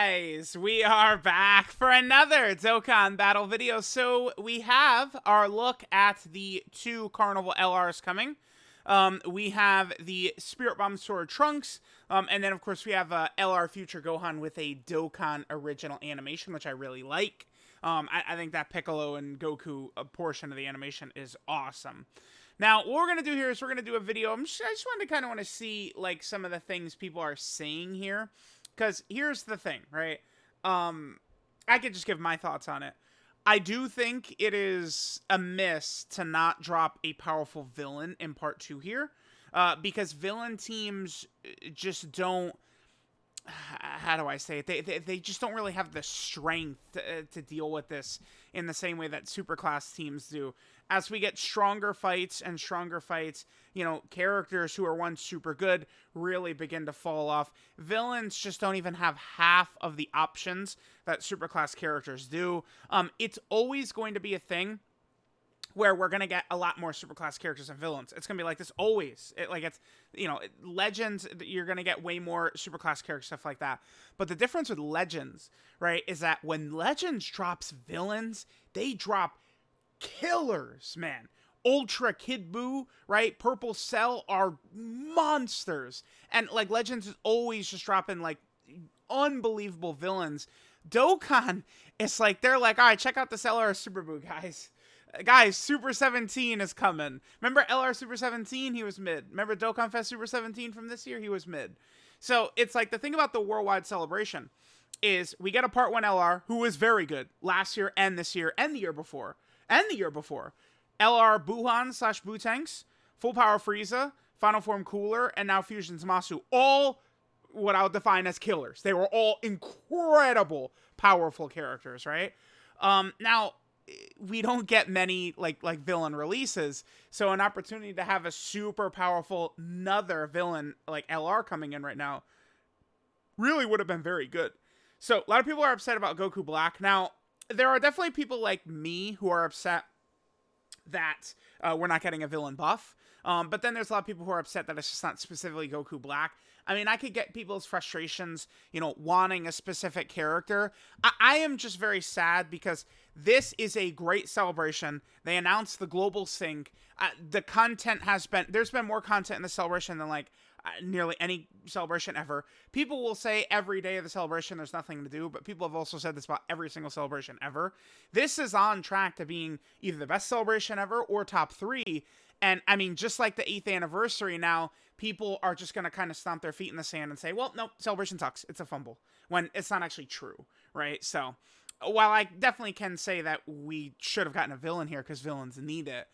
guys, we are back for another Dokkan battle video. So we have our look at the two Carnival LRs coming. We have the Spirit Bomb Sword Trunks, and then of course we have LR Future Gohan with a Dokkan original animation, which I really like. I think that Piccolo and Goku portion of the animation is awesome. Now, what we're going to do here is we're going to do a video. I just wanted to want to see like some of the things people are saying here. Because here's the thing, right? I could just give my thoughts on it. I do think it is amiss to not drop a powerful villain in part 2 here. Because villain teams just don't... How do I say it? They just don't really have the strength to deal with this in the same way that superclass teams do. As we get stronger fights, you know, characters who are once super good really begin to fall off. Villains just don't even have half of the options that superclass characters do. It's always going to be a thing where we're going to get a lot more superclass characters than villains. It's going to be like this always. It's, you know, Legends, you're going to get way more superclass character stuff like that. But the difference with Legends, right, is that when Legends drops villains, they drop killers, man. Ultra Kid Buu, right? Purple Cell are monsters. And, like, Legends is always just dropping, like, unbelievable villains. Dokkan, it's like, they're like, all right, check out this LR Super Buu, guys. Guys, Super 17 is coming. Remember LR Super 17? He was mid. Remember Dokkan Fest Super 17 from this year? He was mid. So it's like the thing about the worldwide celebration is we get a Part 1 LR who was very good last year and this year and the year before. And the year before. LR Buhan / Butanks, Full Power Frieza, Final Form Cooler, and now Fusion Zamasu. All what I would define as killers. They were all incredible, powerful characters, right? Now, we don't get many like villain releases, so an opportunity to have a super powerful another villain like LR coming in right now really would have been very good. So a lot of people are upset about Goku Black. Now, there are definitely people like me who are upset that we're not getting a villain buff. But then there's a lot of people who are upset that it's just not specifically Goku Black. I mean, I could get people's frustrations, you know, wanting a specific character. I am just very sad because this is a great celebration. They announced the global sync. The content there's been more content in the celebration than like nearly any celebration ever. People will say every day of the celebration there's nothing to do, but people have also said this about every single celebration ever. This is on track to being either the best celebration ever or top 3. And, I mean, just like the 8th anniversary now, people are just going to kind of stomp their feet in the sand and say, well, no, celebration sucks. It's a fumble. When it's not actually true, right? So, while I definitely can say that we should have gotten a villain here because villains need it,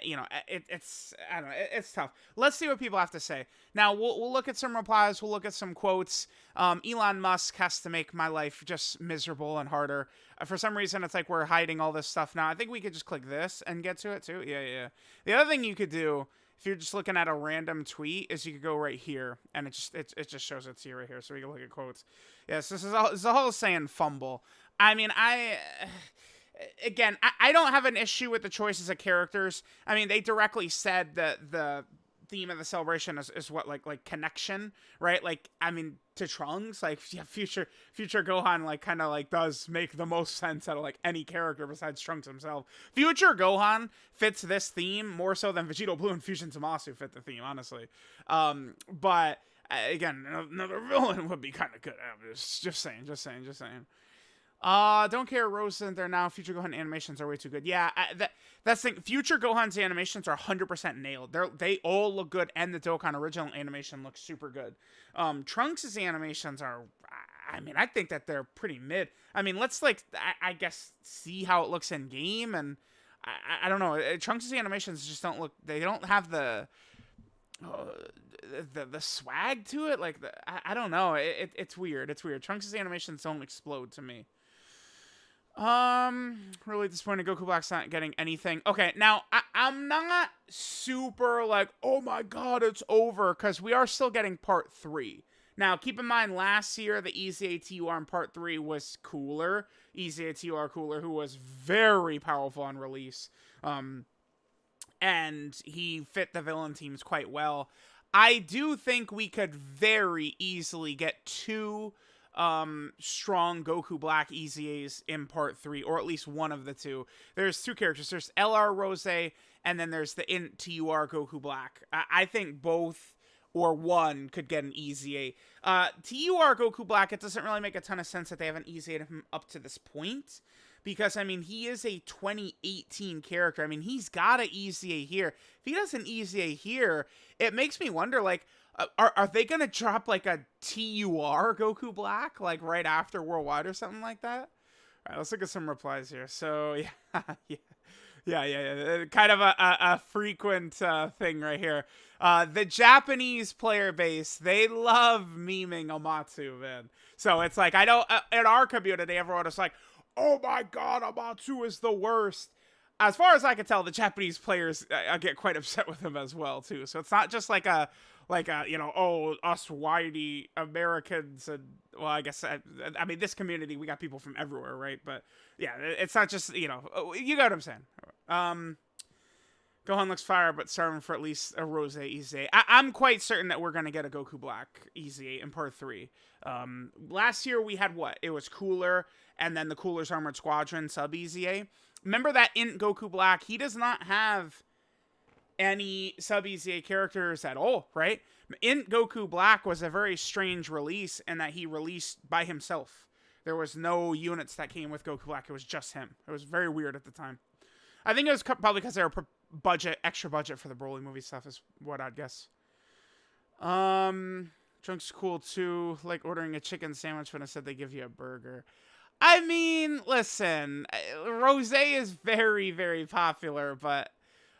you know, it's I don't know, it's tough. Let's see what people have to say. Now, we'll look at some replies. We'll look at some quotes. Elon Musk has to make my life just miserable and harder. For some reason, it's like we're hiding all this stuff now. I think we could just click this and get to it, too. Yeah. The other thing you could do, if you're just looking at a random tweet, is you could go right here, and it just shows it to you right here, so we can look at quotes. Yes, this is all saying fumble. I mean, Again, I don't have an issue with the choices of characters. I mean, they directly said that the theme of the celebration is what, like connection, right? Like, I mean, to Trunks, like, yeah, future Gohan, like, kind of, like, does make the most sense out of, like, any character besides Trunks himself. Future Gohan fits this theme more so than Vegito Blue and Fusion Zamasu fit the theme, honestly. But, again, another villain would be kind of good. Just saying. Don't care, Rose isn't there now. Future Gohan animations are way too good. Yeah, that's the thing. Future Gohan's animations are 100% nailed. They all look good, and the Dokkan original animation looks super good. Trunks' animations are, I mean, I think that they're pretty mid. I mean, let's, like, I guess, see how it looks in game, and I don't know. Trunks' animations just don't look, they don't have the swag to it. Like, I don't know. It's weird. Trunks' animations don't explode to me. Really disappointed Goku Black's not getting anything. Okay, now, I'm not super like, oh my god, it's over, because we are still getting Part 3. Now, keep in mind, last year, the EZA-TUR in Part 3 was Cooler. EZA-TUR Cooler, who was very powerful on release. And he fit the villain teams quite well. I do think we could very easily get 2 strong Goku Black EZAs in part 3, or at least one of the two. There's two characters. There's LR Rose, and then there's the TUR Goku Black. I think both or one could get an EZA. TUR Goku Black, it doesn't really make a ton of sense that they haven't EZA'd him up to this point. Because, I mean, he is a 2018 character. I mean, he's got an EZA here. If he doesn't EZA here, it makes me wonder, like, are they going to drop, like, a TUR Goku Black, like, right after Worldwide or something like that? All right, let's look at some replies here. So, yeah, yeah. Kind of a frequent thing right here. The Japanese player base, they love memeing Amatsu, man. So, it's like, I know in our community, everyone is like, oh my god, Amatsu is the worst. As far as I can tell, the Japanese players get quite upset with him as well, too. So it's not just like a you know, oh, us whitey Americans, and, well, I guess, I mean, this community, we got people from everywhere, right? But, yeah, it's not just, you know, you got what I'm saying. Gohan looks fire, but starving for at least a Rose EZA. I'm quite certain that we're going to get a Goku Black EZA in part 3. Last year, we had what? It was Cooler, and then the Cooler's Armored Squadron sub EZA. Remember that in Goku Black, he does not have any sub EZA characters at all, right? In Goku Black was a very strange release in that he released by himself. There was no units that came with Goku Black. It was just him. It was very weird at the time. I think it was probably because they were extra budget for the Broly movie stuff is what I'd guess. Trunks cool too, like ordering a chicken sandwich when I said they give you a burger. I mean, listen, Rose is very, very popular, but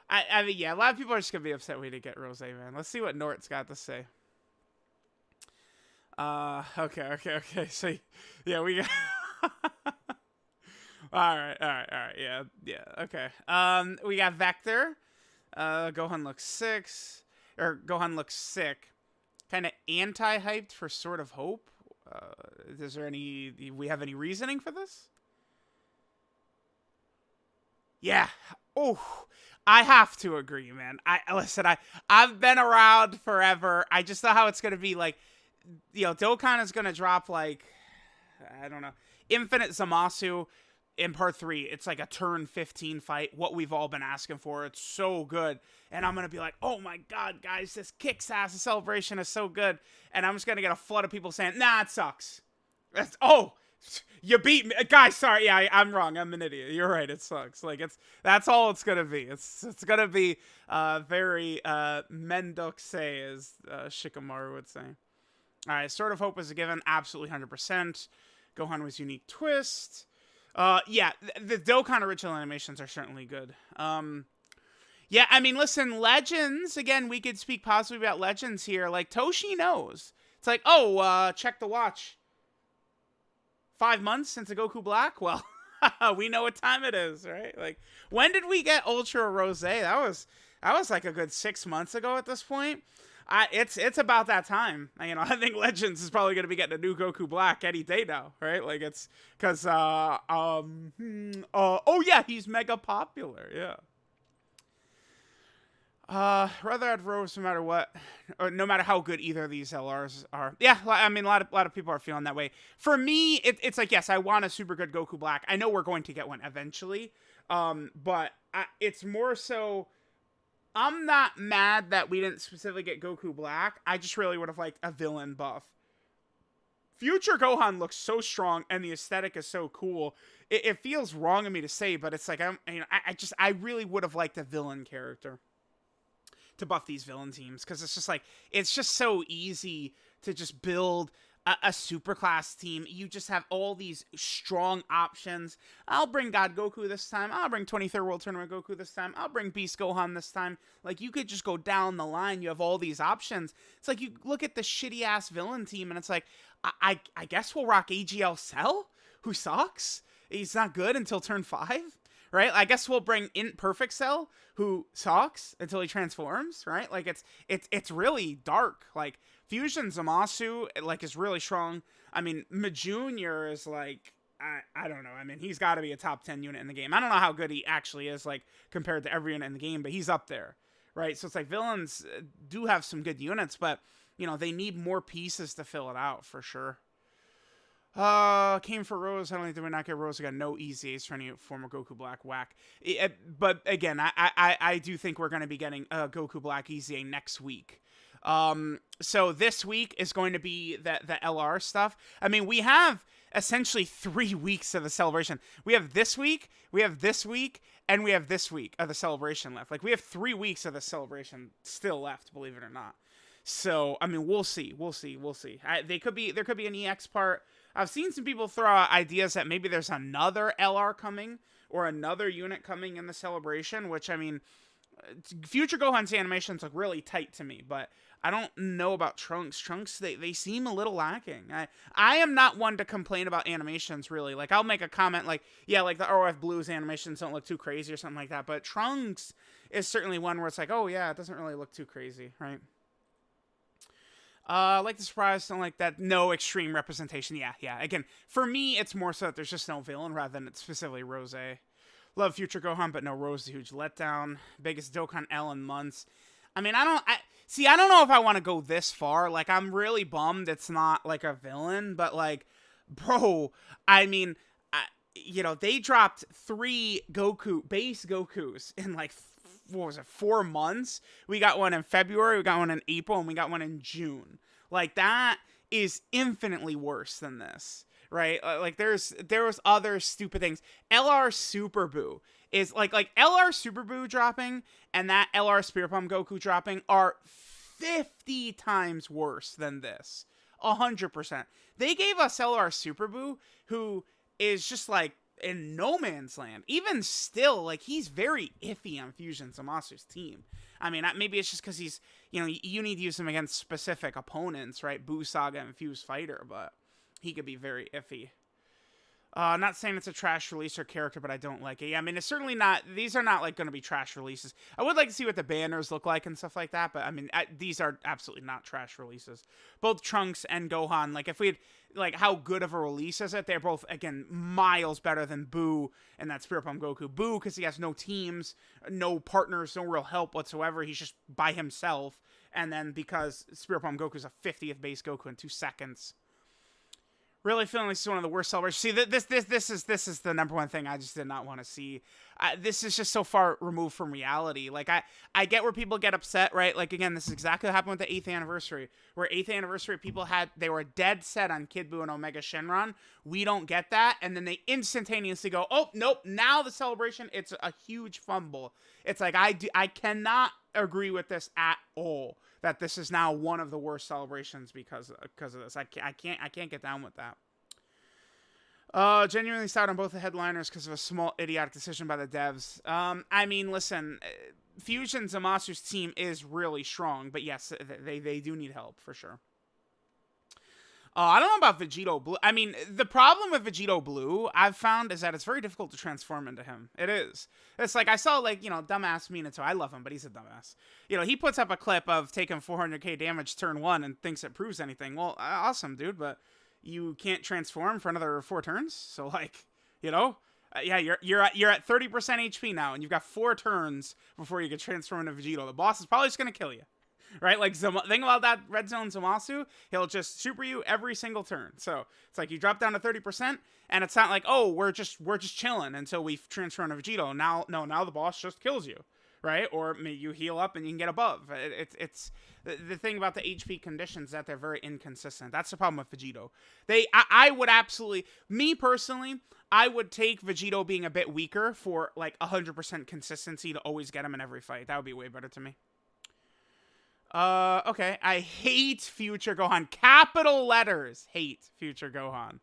I mean, yeah, a lot of people are just gonna be upset we didn't get Rose, man. Let's see what Nort's got to say. Okay. So, yeah, we got. All right. Yeah. Okay. We got Vector. Gohan looks sick. Kind of anti-hyped for Sword of Hope. Is there we have any reasoning for this? Yeah. Oh, I have to agree, man. I've been around forever. I just know how it's gonna be. Like, you know, Dokkan is gonna drop, like, I don't know, Infinite Zamasu in part 3. It's like a turn 15 fight, what we've all been asking for. It's so good. And I'm gonna be like, oh my god, guys, this kicks ass. The celebration is so good. And I'm just gonna get a flood of people saying, nah, it sucks. You beat me, guys. Sorry, yeah, I'm wrong. I'm an idiot. You're right. It sucks. Like, that's all it's gonna be. It's gonna be very Mendokse, as Shikamaru would say. All right, Sword of Hope was a given, absolutely 100%. Gohan was unique twist. Yeah, the Dokkan original animations are certainly good. Yeah, I mean, listen, Legends, again, we could speak positively about Legends here. Like, Toshi knows. It's like, oh, check the watch. 5 months since a Goku Black? Well, we know what time it is, right? Like, when did we get Ultra Rose? That was like a good 6 months ago at this point. It's about that time. You know, I think Legends is probably going to be getting a new Goku Black any day now, right? Like, it's because oh yeah, he's mega popular. Yeah. Rather I'd Rose no matter what, or no matter how good either of these LRs are. Yeah, I mean, a lot of people are feeling that way. For me, it's like, yes, I want a super good Goku Black. I know we're going to get one eventually, but it's more so, I'm not mad that we didn't specifically get Goku Black. I just really would have liked a villain buff. Future Gohan looks so strong, and the aesthetic is so cool. It feels wrong of me to say, but it's like, I really would have liked a villain character to buff these villain teams, because it's just like, it's just so easy to just build a superclass team. You just have all these strong options. I'll bring God Goku this time. I'll bring 23rd World Tournament Goku this time. I'll bring Beast Gohan this time. Like, you could just go down the line. You have all these options. It's like, you look at the shitty-ass villain team, and it's like, I guess we'll rock AGL Cell, who sucks. He's not good until turn 5. Right? I guess we'll bring Perfect Cell, who sucks until he transforms, right? Like, it's really dark. Like, Fusion Zamasu, like, is really strong. I mean, Majunior is like, I don't know. I mean, he's got to be a top 10 unit in the game. I don't know how good he actually is, like, compared to every unit in the game, but he's up there, right? So it's like, villains do have some good units, but, you know, they need more pieces to fill it out, for sure. Came for Rose. I don't think did we not get Rose. I got no easy A's for any former Goku Black whack. But again, I do think we're going to be getting Goku Black easy A next week. So this week is going to be the LR stuff. I mean, we have essentially 3 weeks of the celebration. We have this week, we have this week, and we have this week of the celebration left. Like, we have 3 weeks of the celebration still left, believe it or not. So, I mean, we'll see. There could be an EX part. I've seen some people throw out ideas that maybe there's another LR coming or another unit coming in the celebration, which, I mean, Future Gohan's animations look really tight to me, but I don't know about Trunks. Trunks, they seem a little lacking. I am not one to complain about animations, really. Like, I'll make a comment like, yeah, like the ROF Blues animations don't look too crazy or something like that, but Trunks is certainly one where it's like, oh, yeah, it doesn't really look too crazy, right? Like the surprise, don't like that. No extreme representation. Yeah. Again, for me, it's more so that there's just no villain rather than it's specifically Rose. Love Future Gohan, but no Rose. A huge letdown. Biggest Dokkan L in months. I mean, I don't know if I want to go this far. Like, I'm really bummed it's not like a villain, but like, bro, I mean, they dropped 3 base Gokus in like, what was it, 4 months? We got one in February, we got one in April, and we got one in June. Like, that is infinitely worse than this, right? Like, there was other stupid things. LR Super Boo is like LR Super Boo dropping and that LR Spirit Bomb Goku dropping are 50 times worse than this. 100%. They gave us LR Super Boo, who is just like in no man's land. Even still, like, he's very iffy on Fusion Zamasu's team. I mean, maybe it's just because he's, you need to use him against specific opponents, right? Boo Saga and Fuse Fighter, but he could be very iffy. Not saying it's a trash release or character, but I don't like it. Yeah, I mean, it's certainly not, these are not, like, going to be trash releases. I would like to see what the banners look like and stuff like that, but, I mean, these are absolutely not trash releases. Both Trunks and Gohan, like, if we had, like, how good of a release is it? They're both, again, miles better than Boo and that Spirit Bomb Goku. Boo, because he has no teams, no partners, no real help whatsoever. He's just by himself. And then because Spirit Bomb Goku's a 50th base Goku in 2 seconds. Really feeling like this is one of the worst celebrations. See, this is the number one thing I just did not want to see. This is just so far removed from reality. Like, I get where people get upset, right? Like, again, this is exactly what happened with the 8th anniversary. Where 8th anniversary, they were dead set on Kid Buu and Omega Shenron. We don't get that. And then they instantaneously go, oh, nope, now the celebration, it's a huge fumble. It's like, I cannot agree with this at all. That this is now one of the worst celebrations because of this. I can't get down with that. Genuinely sad on both the headliners because of a small idiotic decision by the devs. I mean, listen, Fusion Zamasu's team is really strong, but yes, they do need help for sure. I don't know about Vegito Blue. I mean, the problem with Vegito Blue, I've found, is that it's very difficult to transform into him. It is. It's like, I saw, like, dumbass Minato. I love him, but he's a dumbass. He puts up a clip of taking 400k damage turn 1 and thinks it proves anything. Well, awesome, dude, but you can't transform for another 4 turns? So, like, yeah, you're at 30% HP now, and you've got 4 turns before you can transform into Vegito. The boss is probably just going to kill you. Right? Like, think about that Red Zone Zamasu. He'll just super you every single turn. So, it's like you drop down to 30%, and it's not like, oh, we're just chilling until we transfer into Vegito. Now the boss just kills you. Right? Or you heal up and you can get above. It's the thing about the HP conditions, that they're very inconsistent. That's the problem with Vegito. I would absolutely, me personally, I would take Vegito being a bit weaker for, like, 100% consistency to always get him in every fight. That would be way better to me. Okay. I hate Future Gohan. Capital letters. Hate Future Gohan.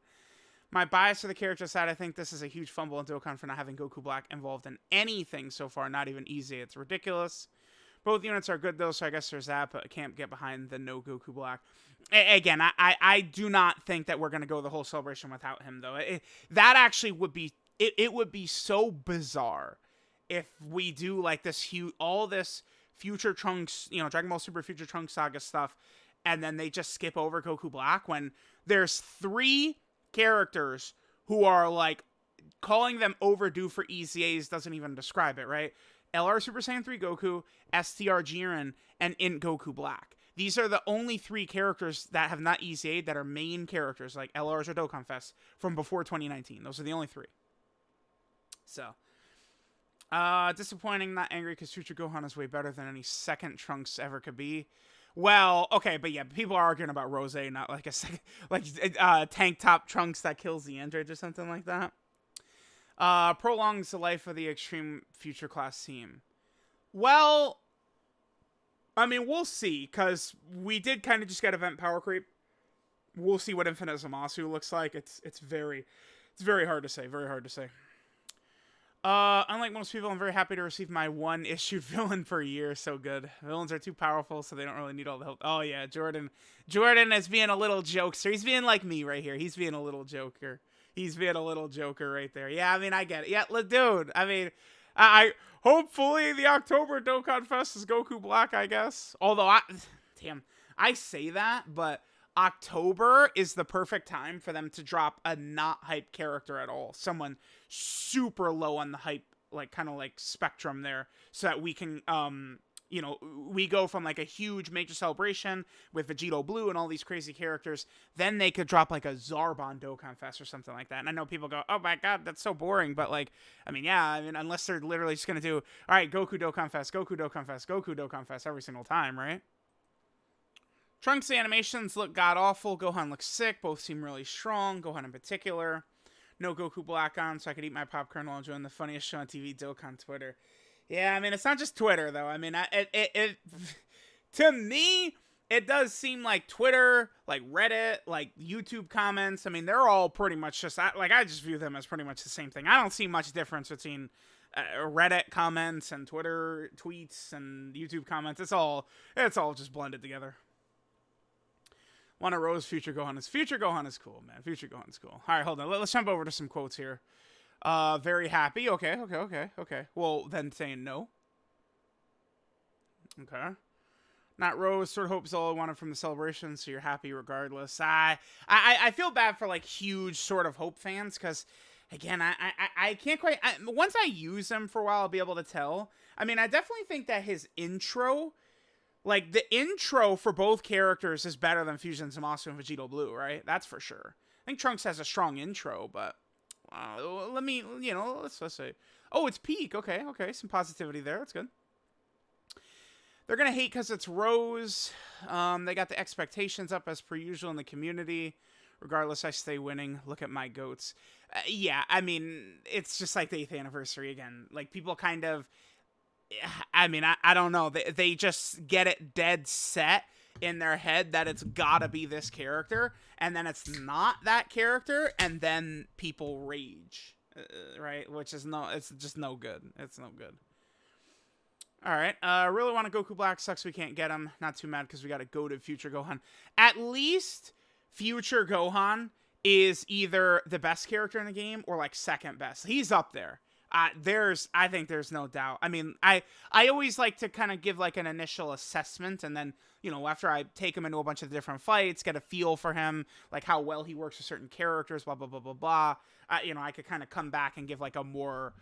My bias for the character side, I think this is a huge fumble in Dokkan for not having Goku Black involved in anything so far, not even easy. It's ridiculous. Both units are good, though, so I guess there's that, but I can't get behind the no Goku Black. Again, I do not think that we're going to go the whole celebration without him, though. That actually would be, it would be so bizarre if we do, like, all this Future Trunks, Dragon Ball Super Future Trunks Saga stuff, and then they just skip over Goku Black when there's 3 characters who are, like, calling them overdue for EZAs doesn't even describe it, right? LR Super Saiyan 3 Goku, STR Jiren, and Int Goku Black. These are the only 3 characters that have not EZA'd that are main characters, like LRs or Dokkan Fest, from before 2019. Those are the only 3. So, disappointing, not angry, because Future Gohan is way better than any second Trunks ever could be. Well, okay, but yeah, people are arguing about Rose, not like a second, like tank top Trunks that kills the androids or something like that. Prolongs the life of the Extreme Future Class team. Well, I mean, we'll see, because we did kind of just get event power creep. We'll see what Infinite Zamasu looks like. It's very hard to say. Very hard to say. Unlike most people, I'm very happy to receive my 1-issued villain per year. So good. Villains are too powerful, so they don't really need all the help. Oh yeah, Jordan is being a little jokester. He's being like me right here. He's being a little joker. He's being a little joker right there. Yeah, I mean, I get it. Yeah, dude. I mean, I hopefully the October Dokkan Fest is Goku Black, I guess. Although I say that, but October is the perfect time for them to drop a not hype character at all. Someone super low on the hype, like kind of like spectrum there, so that we can you know, we go from like a huge major celebration with Vegito Blue and all these crazy characters, then they could drop like a Zarbon Dokkan Fest or something like that. And I know people go, oh my god, that's so boring, but like, I mean, yeah, I mean, unless they're literally just gonna do, all right, Goku Dokkan Fest, Goku Dokkan Fest, Goku Dokkan Fest every single time, right? Trunks' animations look god-awful. Gohan looks sick. Both seem really strong. Gohan in particular. No Goku Black on, so I could eat my popcorn while enjoying the funniest show on TV, Dokkan Twitter. Yeah, I mean, it's not just Twitter, though. I mean, to me, it does seem like Twitter, like Reddit, like YouTube comments. I mean, they're all pretty much just, like, I just view them as pretty much the same thing. I don't see much difference between Reddit comments and Twitter tweets and YouTube comments. It's all just blended together. Want to Rose Future Gohan is cool, man. Future Gohan's cool. All right, hold on. Let's jump over to some quotes here. Very happy. Okay. Well, then saying no. Okay. Not Rose. Sort of hope's all I wanted from the celebration, so you're happy regardless. I feel bad for like huge sort of hope fans, because again, I can't quite. Once I use them for a while, I'll be able to tell. I mean, I definitely think that his intro, like the intro for both characters, is better than Fusion Zamasu and Vegito Blue, right? That's for sure. I think Trunks has a strong intro, but let me, you know, let's say, oh, it's peak. Okay, some positivity there. That's good. They're gonna hate because it's Rose. They got the expectations up as per usual in the community. Regardless, I stay winning. Look at my goats. Yeah, I mean, it's just like the 8th anniversary again. Like, people kind of, I mean, I don't know. They just get it dead set in their head that it's gotta be this character, and then it's not that character, and then people rage, right? Which is it's just no good. It's no good. All right. Really want to Goku Black. Sucks we can't get him. Not too mad because we got to go to Future Gohan. At least Future Gohan is either the best character in the game or like second best. He's up there. I think there's no doubt. I mean, I always like to kind of give like an initial assessment, and then, you know, after I take him into a bunch of different fights, get a feel for him, like how well he works with certain characters, blah, blah, blah, blah, blah. You know, I could kind of come back and give like a more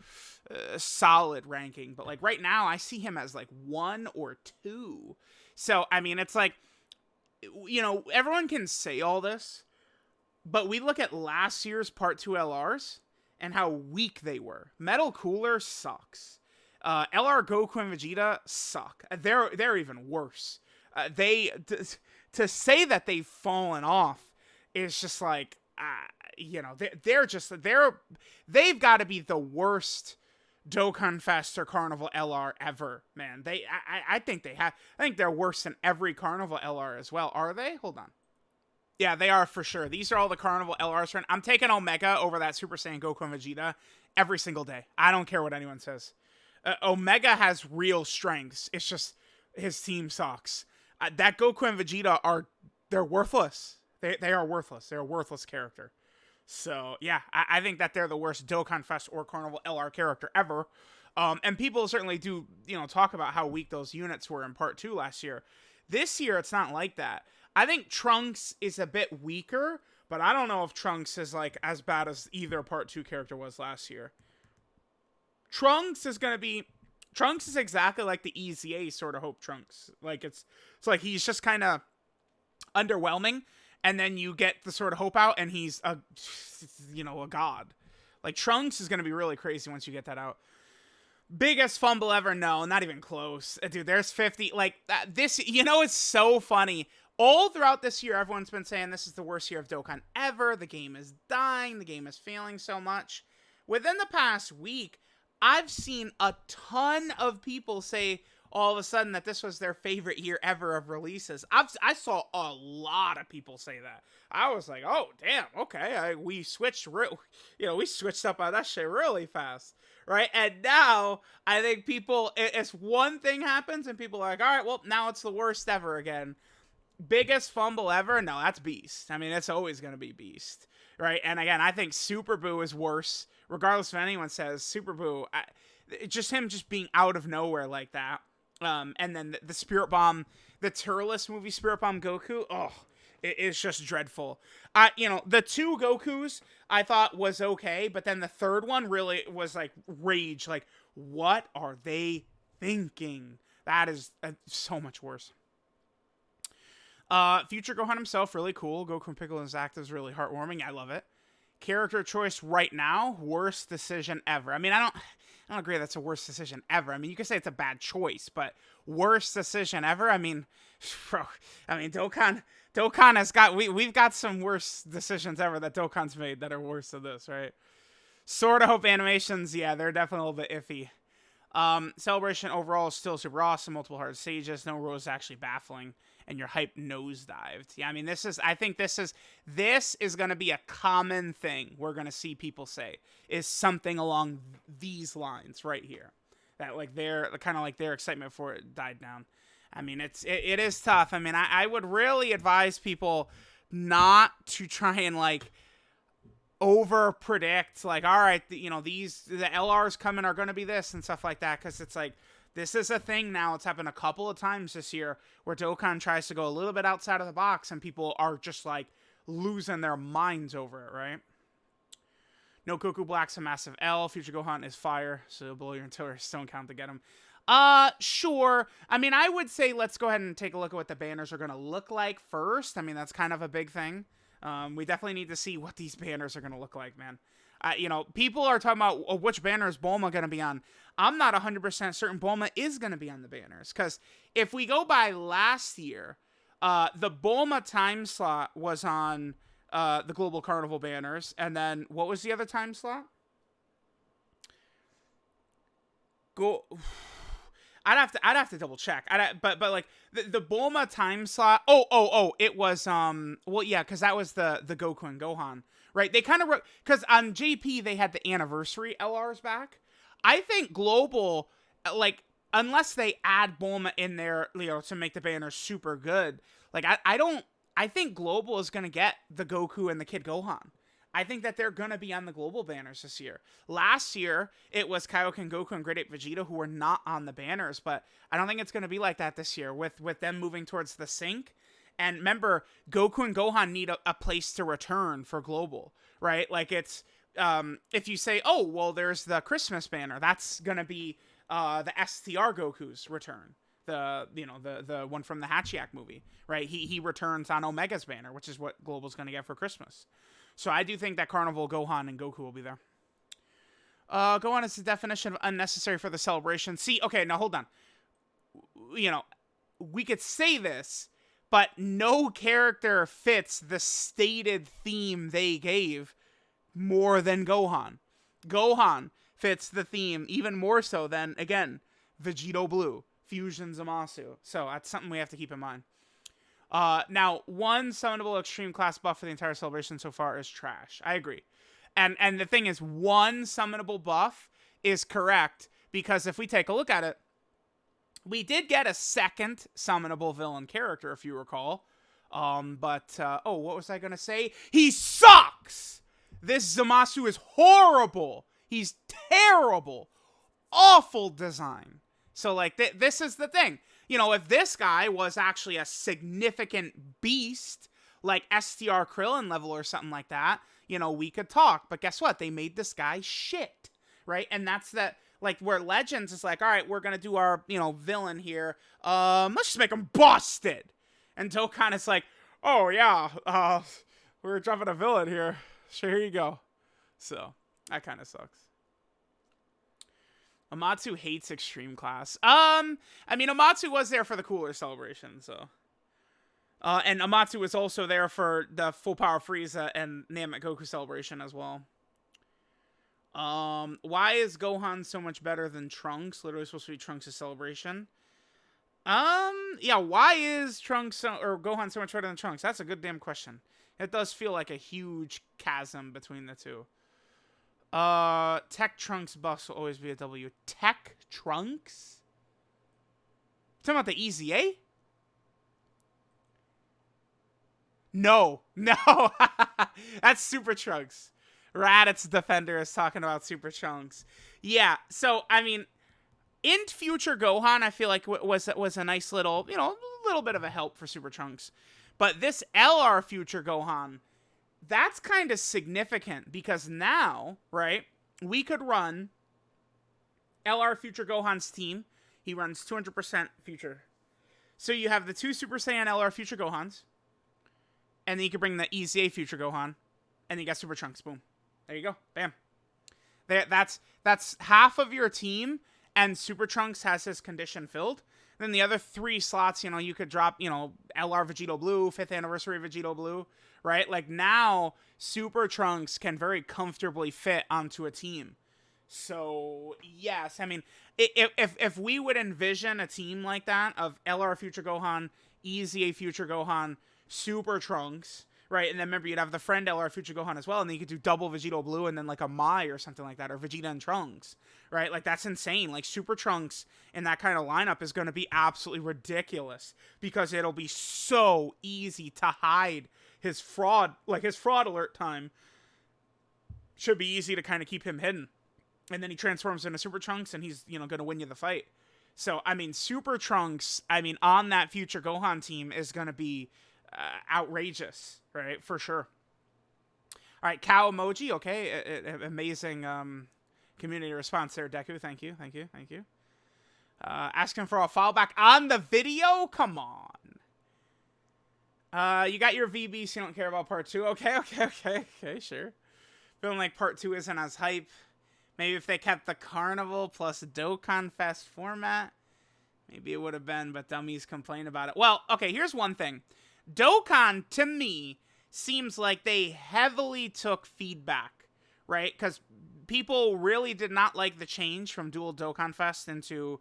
solid ranking. But like right now, I see him as like 1 or 2. So, I mean, it's like, you know, everyone can say all this, but we look at last year's Part 2 LRs and how weak they were. Metal Cooler sucks. LR Goku and Vegeta suck. They're even worse. To say that they've fallen off is just like, you know, they've got to be the worst Dokkan Fest or Carnival LR ever, man. I think they have. I think they're worse than every Carnival LR as well. Are they? Hold on. Yeah, they are for sure. These are all the Carnival LRs. I'm taking Omega over that Super Saiyan Goku and Vegeta every single day. I don't care what anyone says. Omega has real strengths. It's just his team sucks. That Goku and Vegeta they're worthless. They are worthless. They're a worthless character. So, yeah, I think that they're the worst Dokkan Fest or Carnival LR character ever. And people certainly do, you know, talk about how weak those units were in Part 2 last year. This year, it's not like that. I think Trunks is a bit weaker, but I don't know if Trunks is like as bad as either Part 2 character was last year. Trunks is going to be Trunks is exactly like the Easy A sort of Hope Trunks. Like it's like he's just kind of underwhelming, and then you get the sort of Hope out, and he's a god. Like Trunks is gonna be really crazy once you get that out. Biggest fumble ever? No, not even close. Dude, there's 50. Like, this, it's so funny. All throughout this year, everyone's been saying this is the worst year of Dokkan ever. The game is dying. The game is failing so much. Within the past week, I've seen a ton of people say all of a sudden that this was their favorite year ever of releases. I saw a lot of people say that. I was like, oh, damn, okay. We switched up on that shit really fast. Right? And now, I think it's one thing happens, and people are like, all right, well, now it's the worst ever again. Biggest fumble ever? No, that's Beast. I mean, it's always going to be Beast. Right? And again, I think Super Boo is worse. Regardless if anyone says Super Boo, just him just being out of nowhere like that. And then the Spirit Bomb, the Turles movie Spirit Bomb Goku, it's just dreadful. The two Gokus I thought was okay, but then the third one really was like rage. Like, what are they thinking? That is so much worse. Future Gohan himself, really cool. Goku and Piccolo's act is really heartwarming. I love it. Character choice right now, worst decision ever. I mean, I don't agree that's a worst decision ever. I mean, you could say it's a bad choice, but worst decision ever? I mean, bro, Dokkan has got, we've got some worse decisions ever that Dokkan's made that are worse than this, right? Sort of Hope animations, yeah, they're definitely a little bit iffy. Celebration overall is still super awesome, multiple hard stages, no rules actually baffling, and your hype nosedived. Yeah, I mean, I think this is going to be a common thing we're going to see people say, is something along these lines right here. That like their excitement for it died down. I mean, it is tough. I mean, I would really advise people not to try and like over predict, like, all right, the LRs coming are going to be this and stuff like that, because it's like, this is a thing now. It's happened a couple of times this year where Dokkan tries to go a little bit outside of the box and people are just like losing their minds over it, right? No Goku Black's a massive L. Future Gohan is fire, so below your entire stone count to get him. Sure. I mean, I would say let's go ahead and take a look at what the banners are going to look like first. I mean, that's kind of a big thing. We definitely need to see what these banners are going to look like, man. People are talking about which banner is Bulma going to be on. I'm not 100% certain Bulma is going to be on the banners. Because if we go by last year, the Bulma time slot was on the Global Carnival banners. And then, what was the other time slot? I'd have to double check. But like the Bulma time slot. It was well, yeah, because that was the Goku and Gohan, right? They kind of because on JP they had the anniversary LRs back. I think Global, like, unless they add Bulma in there, to make the banner super good. Like I think Global is gonna get the Goku and the Kid Gohan. I think that they're going to be on the global banners this year. Last year, it was Kaioken Goku and Great Ape Vegeta who were not on the banners, but I don't think it's going to be like that this year with them moving towards the sync. And remember, Goku and Gohan need a place to return for global, right? Like it's, if you say, oh, well, there's the Christmas banner, that's going to be the STR Goku's return. The one from the Hachiak movie, right? He returns on Omega's banner, which is what Global's going to get for Christmas. So I do think that Carnival, Gohan, and Goku will be there. Gohan is the definition of unnecessary for the celebration. See, okay, now hold on. We could say this, but no character fits the stated theme they gave more than Gohan. Gohan fits the theme even more so than, again, Vegito Blue, Fusion Zamasu. So that's something we have to keep in mind. Now, one summonable extreme class buff for the entire celebration so far is trash. I agree. And the thing is, one summonable buff is correct, because if we take a look at it, we did get a second summonable villain character, if you recall. What was I going to say? He sucks! This Zamasu is horrible! He's terrible! Awful design. So, like, this is the thing. If this guy was actually a significant beast, like STR Krillin level or something like that, we could talk. But guess what? They made this guy shit, right? And that's that, Like, where Legends is like, all right, we're going to do our, you know, villain here. Let's just make him busted. And Dokkan is like, oh, yeah, we're dropping a villain here. Sure, here you go. So, that kind of sucks. Amatsu hates Extreme Class. I mean, Amatsu was there for the Cooler Celebration, so. And Amatsu was also there for the Full Power Frieza and Namek Goku Celebration as well. Why is Gohan so much better than Trunks? Literally supposed to be Trunks' celebration. Yeah, why is Trunks or Gohan so much better than Trunks? That's a good damn question. It does feel like a huge chasm between the two. Tech Trunks buffs will always be a W. Tech Trunks? Talking about the EZA? No. No. That's Super Trunks. Raditz Defender is talking about Super Trunks. Yeah, so, I mean, in Future Gohan, I feel like was a nice little, you know, a little bit of a help for Super Trunks. But this LR Future Gohan, that's kind of significant because now, right, we could run LR Future Gohan's team. He runs 200% Future. So you have the two Super Saiyan LR Future Gohans. And then you could bring the EZA Future Gohan. And then you got Super Trunks. Boom. There you go. Bam. That's half of your team, and Super Trunks has his condition filled. Then the other 3 slots, you know, you could drop, you know, LR Vegito Blue, 5th Anniversary Vegito Blue, right? Like, now, Super Trunks can very comfortably fit onto a team. So, yes, I mean, if we would envision a team like that of LR Future Gohan, EZA Future Gohan, Super Trunks, right, and then remember you'd have the friend LR Future Gohan as well, and then you could do double Vegito Blue and then like a Mai or something like that, or Vegeta and Trunks, right? Like, that's insane. Like, Super Trunks in that kind of lineup is going to be absolutely ridiculous because it'll be so easy to hide his fraud, like his fraud alert time should be easy to kind of keep him hidden. And then he transforms into Super Trunks and he's, you know, going to win you the fight. So, I mean, Super Trunks, I mean, on that Future Gohan team is going to be outrageous, right? For sure. All right, cow emoji. Okay, amazing community response there, Deku. Thank you. Asking for a follow back on the video. Come on. You got your VB, so you don't care about part 2. Okay, sure. Feeling like part 2 isn't as hype. Maybe if they kept the Carnival plus Dokkan Fest format, maybe it would have been, but dummies complain about it. Well, okay, here's one thing. Dokkan, to me, seems like they heavily took feedback, right? Because people really did not like the change from Dual Dokkan Fest into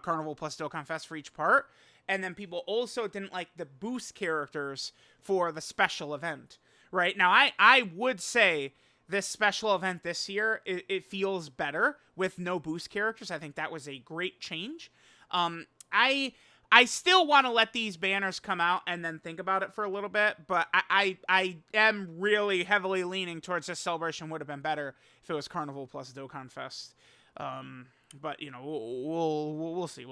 Carnival plus Dokkan Fest for each part. And then people also didn't like the boost characters for the special event, right? Now, I would say this special event this year, it feels better with no boost characters. I think that was a great change. I still want to let these banners come out and then think about it for a little bit, but I am really heavily leaning towards this celebration would have been better if it was Carnival plus Dokkan Fest. But you know, we'll see.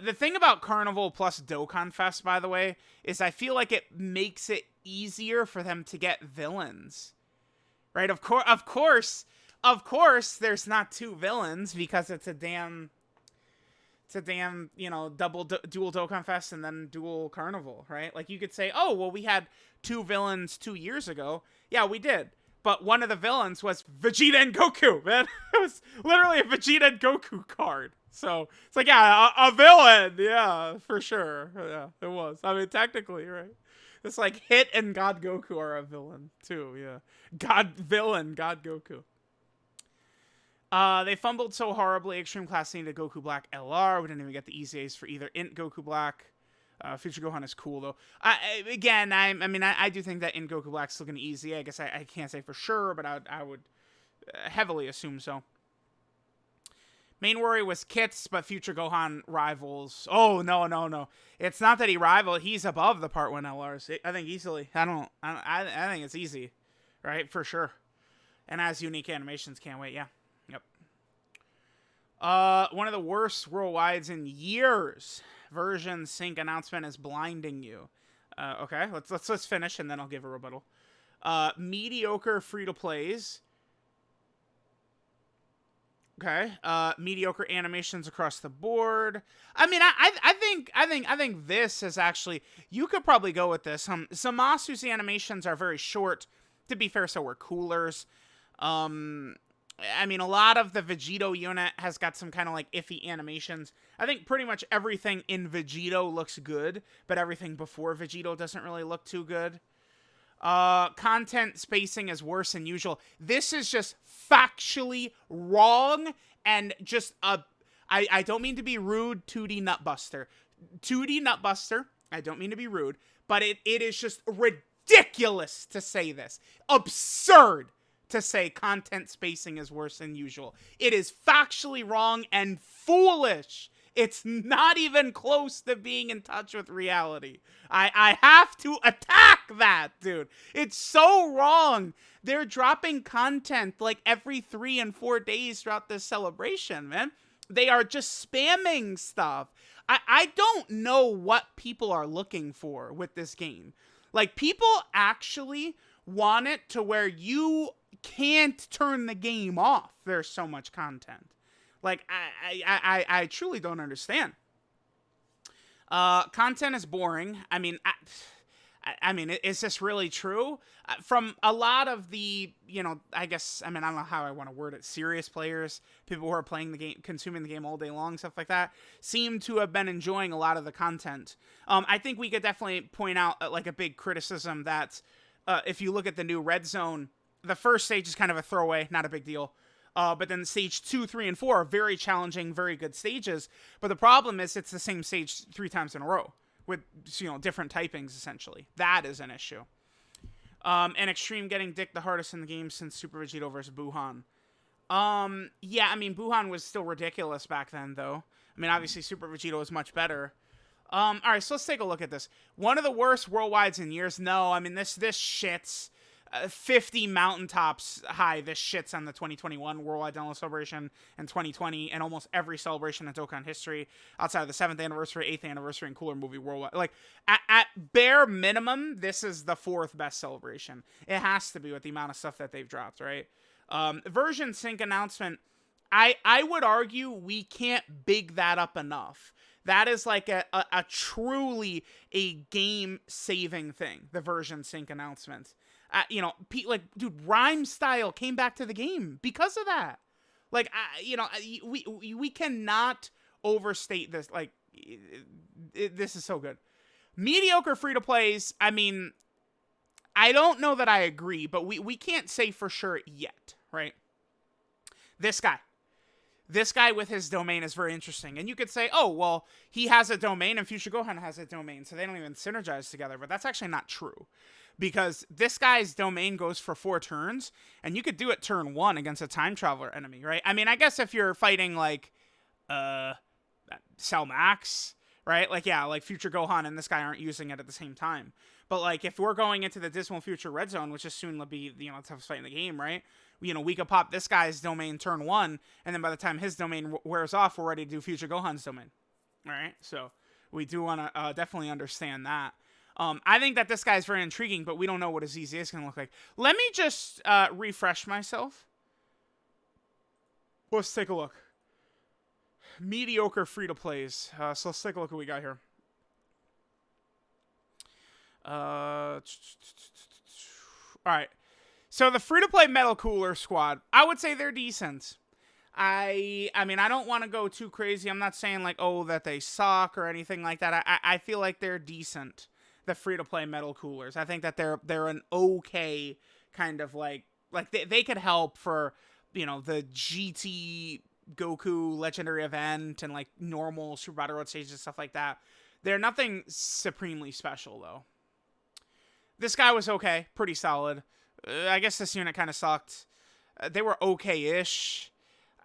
The thing about Carnival plus Dokkan Fest, by the way, is I feel like it makes it easier for them to get villains, right? Of course, there's not 2 villains because it's a damn, you know, dual Dokkan Fest and then dual Carnival, right? Like, you could say, oh, well, we had 2 villains 2 years ago. Yeah, we did. But one of the villains was Vegeta and Goku, man. It was literally a Vegeta and Goku card. So, it's like, yeah, a villain. Yeah, for sure. Yeah, it was. I mean, technically, right? It's like Hit and God Goku are a villain, too. Yeah. God Goku. They fumbled so horribly. Extreme Class needed Goku Black LR. We didn't even get the EZAs for either Int Goku Black. Future Gohan is cool, though. I do think that Int Goku Black's still going to EZA. I guess I can't say for sure, but I would heavily assume so. Main worry was Kits, but Future Gohan rivals. Oh, no. It's not that he rivaled. He's above the Part 1 LRs. I think easily. I think it's easy. Right? For sure. And as unique animations, can't wait. Yeah. Yep. One of the worst worldwides in years. Version sync announcement is blinding you. Okay. Let's finish and then I'll give a rebuttal. Mediocre free-to-plays. Okay. Mediocre animations across the board. I mean, I think this is actually, you could probably go with this. Zamasu's animations are very short. To be fair, so are Cooler's. I mean, a lot of the Vegito unit has got some kind of like iffy animations. I think pretty much everything in Vegito looks good, but everything before Vegito doesn't really look too good. Content spacing is worse than usual. This is just factually wrong and just I don't mean to be rude, 2D Nutbuster. 2D Nutbuster, I don't mean to be rude, but it is just ridiculous to say this. Absurd to say content spacing is worse than usual. It is factually wrong and foolish. It's not even close to being in touch with reality. I have to attack that, dude. It's so wrong. They're dropping content like every 3 and 4 days throughout this celebration, man. They are just spamming stuff. I don't know what people are looking for with this game. Like, people actually want it to where you can't turn the game off. There's so much content. Like, I truly don't understand. Content is boring. I mean, I mean, is this really true? From a lot of the, you know, I guess, I mean, I don't know how I want to word it, serious players, people who are playing the game, consuming the game all day long, stuff like that, seem to have been enjoying a lot of the content. I think we could definitely point out, like, a big criticism that, if you look at the new Red Zone, the first stage is kind of a throwaway, not a big deal. But then stage 2, 3, and 4 are very challenging, very good stages. But the problem is it's the same stage 3 times in a row with, you know, different typings, essentially. That is an issue. And Extreme getting dicked the hardest in the game since Super Vegito versus Buhan. Yeah, I mean, Buhan was still ridiculous back then, though. I mean, obviously, Super Vegito is much better. All right, so let's take a look at this. One of the worst worldwides in years? No, I mean, this shits. 50 mountaintops high. This shits on the 2021 Worldwide Download Celebration and 2020 and almost every celebration in Dokkan history outside of the 7th anniversary, 8th anniversary, and Cooler Movie Worldwide. Like, at bare minimum, this is the 4th best celebration. It has to be with the amount of stuff that they've dropped, right? Version sync announcement. I would argue we can't big that up enough. That is like a truly a game-saving thing, the version sync announcement. You know, like, dude, Rhyme Style came back to the game because of that. Like, you know, we cannot overstate this. Like, this is so good. Mediocre free-to-plays, I mean, I don't know that I agree, but we can't say for sure yet, right? This guy with his domain is very interesting. And you could say, oh, well, he has a domain and Future Gohan has a domain, so they don't even synergize together. But that's actually not true. Because this guy's domain goes for 4 turns, and you could do it turn 1 against a time traveler enemy, right? I mean, I guess if you're fighting, like, Cell Max, right? Like, yeah, like, Future Gohan and this guy aren't using it at the same time. But, like, if we're going into the Dismal Future Red Zone, which is soon to be, you know, the toughest fight in the game, right? You know, we could pop this guy's domain turn 1, and then by the time his domain wears off, we're ready to do Future Gohan's domain, right? So, we do want to definitely understand that. I think that this guy's very intriguing, but we don't know what his EZA is going to look like. Let me just refresh myself. Let's take a look. Mediocre free-to-plays. So let's take a look at what we got here. All right. So the free-to-play Metal Cooler squad, I would say they're decent. I mean, I don't want to go too crazy. I'm not saying, like, oh, that they suck or anything like that. I feel like they're decent. The free-to-play Metal Coolers. I think that they're an okay kind of like they could help for, you know, the GT Goku Legendary event and like normal Super Battle Road stages and stuff like that. They're nothing supremely special though. This guy was okay, pretty solid. I guess this unit kind of sucked. They were okay-ish.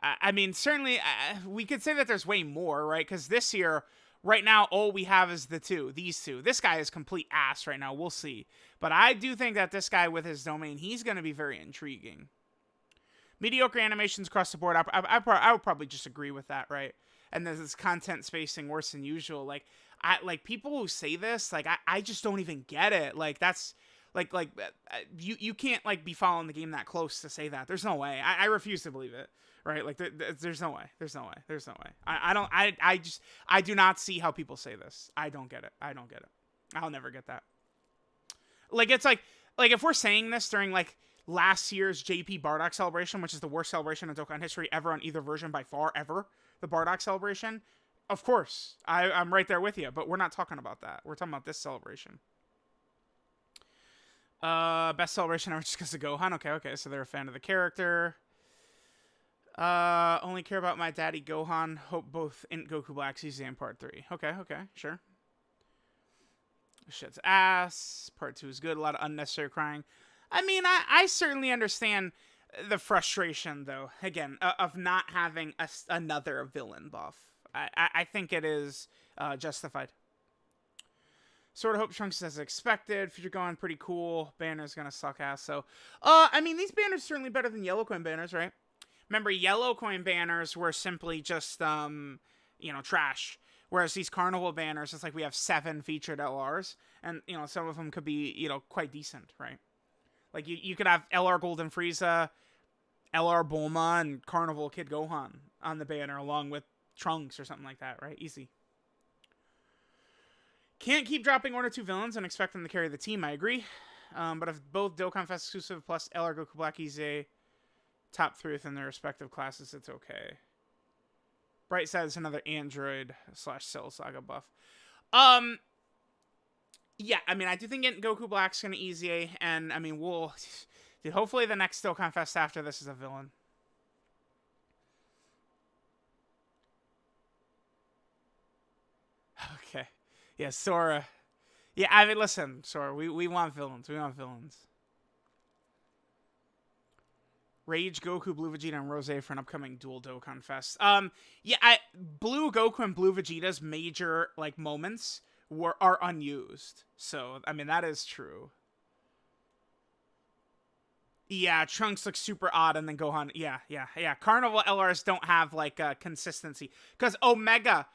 I mean, certainly we could say that there's way more, right? Because this year, right now, all we have is these two. This guy is complete ass right now. We'll see. But I do think that this guy with his domain, he's going to be very intriguing. Mediocre animations across the board. I would probably just agree with that, right? And this content spacing worse than usual. Like, people who say this, like, I just don't even get it. Like, that's, You can't like be following the game that close to say that. There's no way. I refuse to believe it. Right? Like there's no way. There's no way. There's no way. I do not see how people say this. I don't get it. I don't get it. I'll never get that. Like it's like if we're saying this during like last year's JP Bardock celebration, which is the worst celebration in Dokkan history ever on either version by far ever, the Bardock celebration, of course I'm right there with you. But we're not talking about that. We're talking about this celebration. Best celebration ever just because of Gohan. Okay, so they're a fan of the character. Only care about my daddy Gohan. Hope both in Goku Black season and Part 3. Okay, sure. Shit's ass. Part 2 is good. A lot of unnecessary crying. I mean, I certainly understand the frustration, though, again, of not having another villain buff. I think it is justified. Sort of hope Trunks is as expected. Future going pretty cool. Banner's gonna suck ass. So, I mean, these banners are certainly better than yellow coin banners, right? Remember, yellow coin banners were simply just, trash. Whereas these Carnival banners, it's like we have 7 featured LRs. And, some of them could be, quite decent, right? Like, you could have LR Golden Frieza, LR Bulma, and Carnival Kid Gohan on the banner, along with Trunks or something like that, right? Easy. Can't keep dropping 1 or 2 villains and expect them to carry the team, I agree. But if both Dokkan Fest exclusive plus LR Goku Black Easy top 3 within their respective classes, it's okay. Bright Side is another Android / Cell Saga buff. Yeah, I mean, I do think getting Goku Black's gonna easy, and I mean, dude, hopefully the next Dokkan Fest after this is a villain. Okay. Yeah, Sora. Yeah, I mean, listen, Sora, we want villains. We want villains. Rage, Goku, Blue Vegeta, and Rose for an upcoming dual Dokkan Fest. Yeah, Blue Goku and Blue Vegeta's major, like, moments are unused. So, I mean, that is true. Yeah, Trunks looks super odd, and then Gohan, yeah. Carnival LRs don't have, like, consistency. Because Omega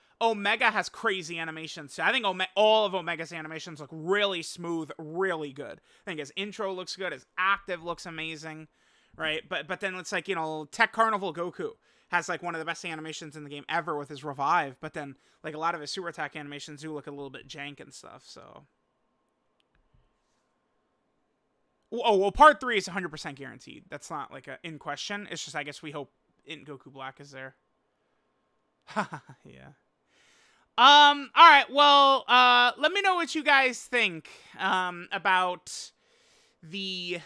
has crazy animations. So I think all of Omega's animations look really smooth, really good. I think his intro looks good. His active looks amazing, right? But then it's like, Tech Carnival Goku has like one of the best animations in the game ever with his revive. But then like a lot of his super attack animations do look a little bit jank and stuff. So. Oh, well, Part 3 is 100% guaranteed. That's not like in question. It's just, I guess we hope Goku Black is there. Yeah. All right, well, let me know what you guys think, about the,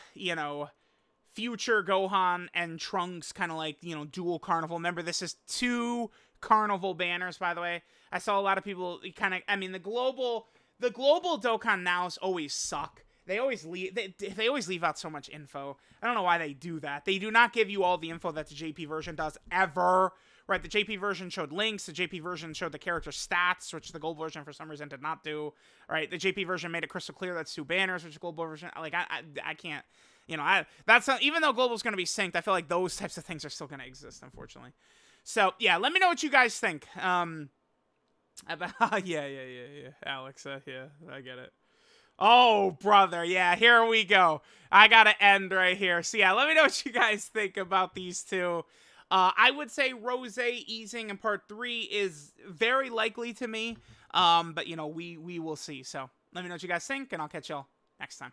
future Gohan and Trunks kind of like, dual Carnival. Remember, this is 2 Carnival banners, by the way. I saw a lot of people kind of, I mean, the global Dokkan nows always suck. They always leave out so much info. I don't know why they do that. They do not give you all the info that the JP version does ever. Right, the JP version showed links. The JP version showed the character stats, which the gold version for some reason did not do. All right, the JP version made it crystal clear that's 2 banners, which the global version, like, I can't, that's not, even though global's going to be synced, I feel like those types of things are still going to exist, unfortunately. So, yeah, let me know what you guys think. About, yeah, Alex, yeah, I get it. Oh, brother, yeah, here we go. I gotta end right here. So, yeah, let me know what you guys think about these 2. I would say Rose easing in Part 3 is very likely to me. But, we will see. So let me know what you guys think, and I'll catch y'all next time.